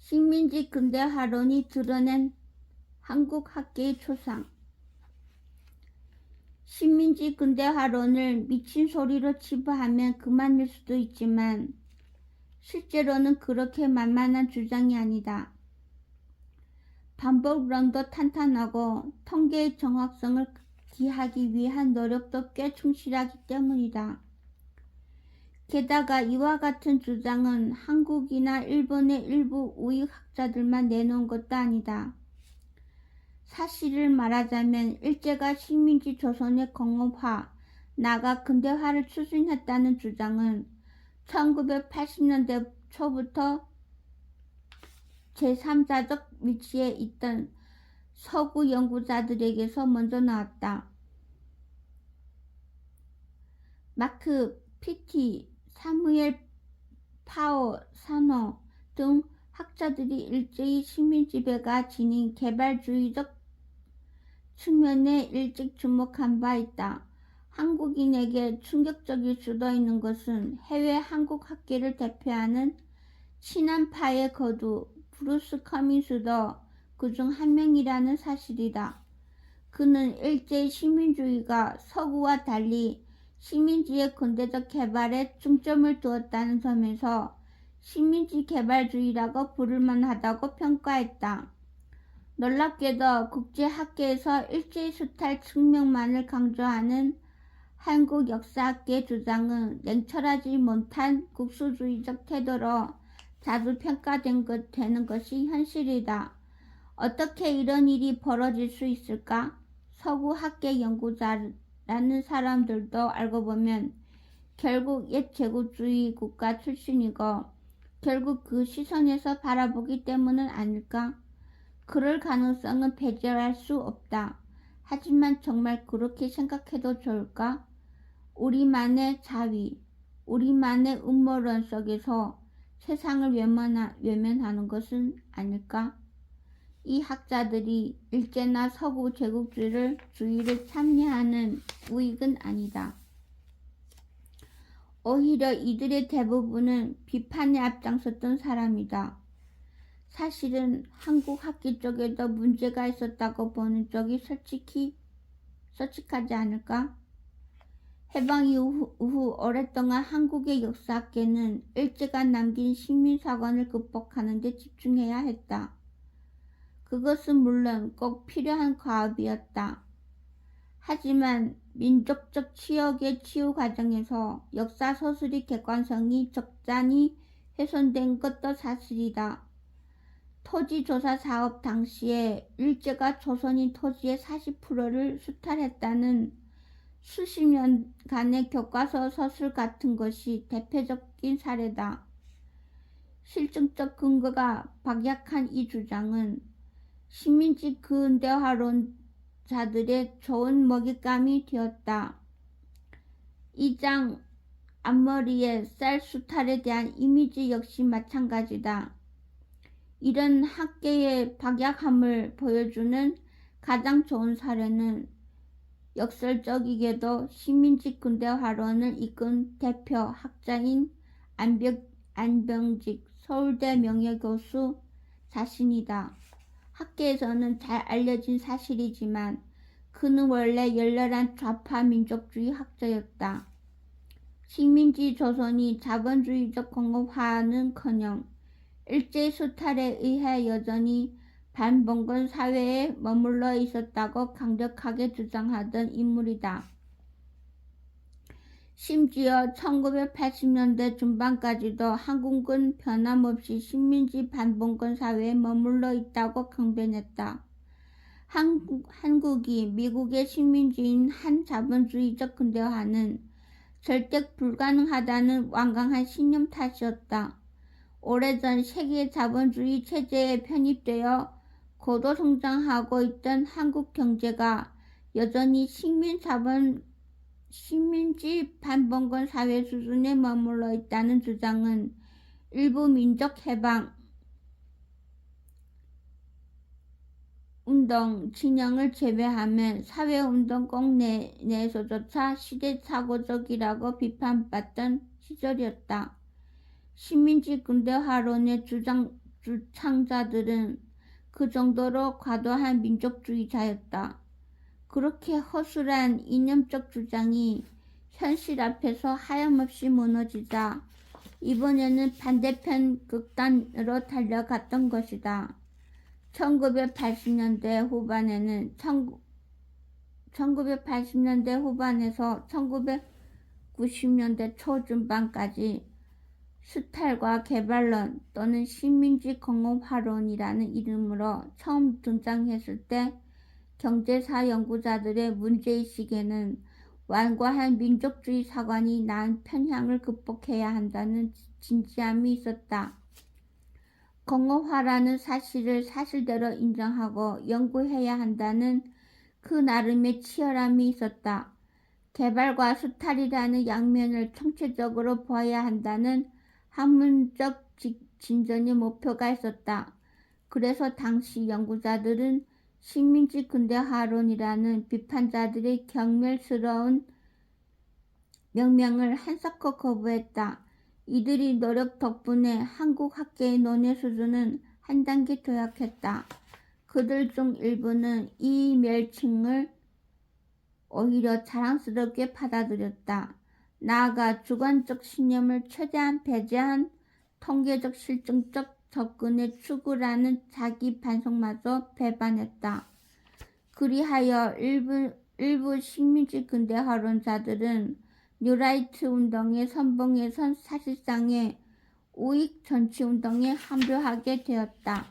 식민지 근대화론이 드러낸 한국 학계의 초상. 식민지 근대화론을 미친 소리로 치부하면 그만일 수도 있지만 실제로는 그렇게 만만한 주장이 아니다. 반복론도 탄탄하고 통계의 정확성을 기하기 위한 노력도 꽤 충실하기 때문이다. 게다가 이와 같은 주장은 한국이나 일본의 일부 우익학자들만 내놓은 것도 아니다. 사실을 말하자면 일제가 식민지 조선의 공업화, 나아가 근대화를 추진했다는 주장은 1980년대 초부터 제3자적 위치에 있던 서구 연구자들에게서 먼저 나왔다. 마크 피티, 사무엘 파워 산호 등 학자들이 일제히 식민지배가 지닌 개발주의적 측면에 일찍 주목한 바 있다. 한국인에게 충격적일 수도 있는 것은 해외 한국 학계를 대표하는 친한파의 거두 브루스 커민스도 그중 한 명이라는 사실이다. 그는 일제의 식민주의가 서구와 달리 식민지의 근대적 개발에 중점을 두었다는 점에서 식민지 개발주의라고 부를만하다고 평가했다. 놀랍게도 국제학계에서 일제의 수탈 측면만을 강조하는 한국 역사학계의 주장은 냉철하지 못한 국수주의적 태도로 자주 평가되는 것이 현실이다. 어떻게 이런 일이 벌어질 수 있을까? 서구 학계 연구자라는 사람들도 알고 보면 결국 옛 제국주의 국가 출신이고 결국 그 시선에서 바라보기 때문은 아닐까? 그럴 가능성은 배제할 수 없다. 하지만 정말 그렇게 생각해도 좋을까? 우리만의 자위, 우리만의 음모론 속에서 세상을 외면하는 것은 아닐까? 이 학자들이 일제나 서구 제국주의를 찬미하는 우익은 아니다. 오히려 이들의 대부분은 비판에 앞장섰던 사람이다. 사실은 한국 학계 쪽에도 문제가 있었다고 보는 쪽이 솔직하지 않을까? 해방 이후 오랫동안 한국의 역사학계는 일제가 남긴 식민사관을 극복하는 데 집중해야 했다. 그것은 물론 꼭 필요한 과업이었다. 하지만 민족적 치욕의 치유 과정에서 역사서술의 객관성이 적잖이 훼손된 것도 사실이다. 토지조사 사업 당시에 일제가 조선인 토지의 40%를 수탈했다는 수십 년간의 교과서 서술 같은 것이 대표적인 사례다. 실증적 근거가 박약한 이 주장은 식민지 근대화론자들의 좋은 먹잇감이 되었다. 이 장 앞머리의 쌀 수탈에 대한 이미지 역시 마찬가지다. 이런 학계의 박약함을 보여주는 가장 좋은 사례는 역설적이게도 식민지 근대화론을 이끈 대표 학자인 안병직 서울대 명예교수 자신이다. 학계에서는 잘 알려진 사실이지만 그는 원래 열렬한 좌파 민족주의 학자였다. 식민지 조선이 자본주의적 공업화는커녕 일제 수탈에 의해 여전히 반봉건 사회에 머물러 있었다고 강력하게 주장하던 인물이다. 심지어 1980년대 중반까지도 한국은 변함없이 식민지 반봉건 사회에 머물러 있다고 강변했다. 한국이 미국의 식민지인 한 자본주의적 근대화는 절대 불가능하다는 완강한 신념 탓이었다. 오래전 세계 자본주의 체제에 편입되어 고도 성장하고 있던 한국 경제가 여전히 식민지 반봉건 사회 수준에 머물러 있다는 주장은 일부 민족해방 운동 진영을 제외하면 사회운동권 내에서조차 시대착오적이라고 비판받던 시절이었다. 식민지 근대화론의 주창자들은 그 정도로 과도한 민족주의자였다. 그렇게 허술한 이념적 주장이 현실 앞에서 하염없이 무너지자 이번에는 반대편 극단으로 달려갔던 것이다. 1980년대 후반에는 1980년대 후반에서 1990년대 초중반까지 수탈과 개발론 또는 식민지 공업화론이라는 이름으로 처음 등장했을 때 경제사 연구자들의 문제의식에는 완고한 민족주의 사관이 낳은 편향을 극복해야 한다는 진지함이 있었다. 공업화라는 사실을 사실대로 인정하고 연구해야 한다는 그 나름의 치열함이 있었다. 개발과 수탈이라는 양면을 총체적으로 보아야 한다는 학문적 진전의 목표가 있었다. 그래서 당시 연구자들은 식민지 근대화론이라는 비판자들의 경멸스러운 명명을 한사코 거부했다. 이들의 노력 덕분에 한국 학계의 논의 수준은 한 단계 도약했다. 그들 중 일부는 이 멸칭을 오히려 자랑스럽게 받아들였다. 나아가 주관적 신념을 최대한 배제한 통계적 실증적 접근의 추구라는 자기 반성마저 배반했다. 그리하여 일부 식민지 근대화론자들은 뉴라이트 운동의 선봉에 선 사실상의 우익 정치운동에 합류하게 되었다.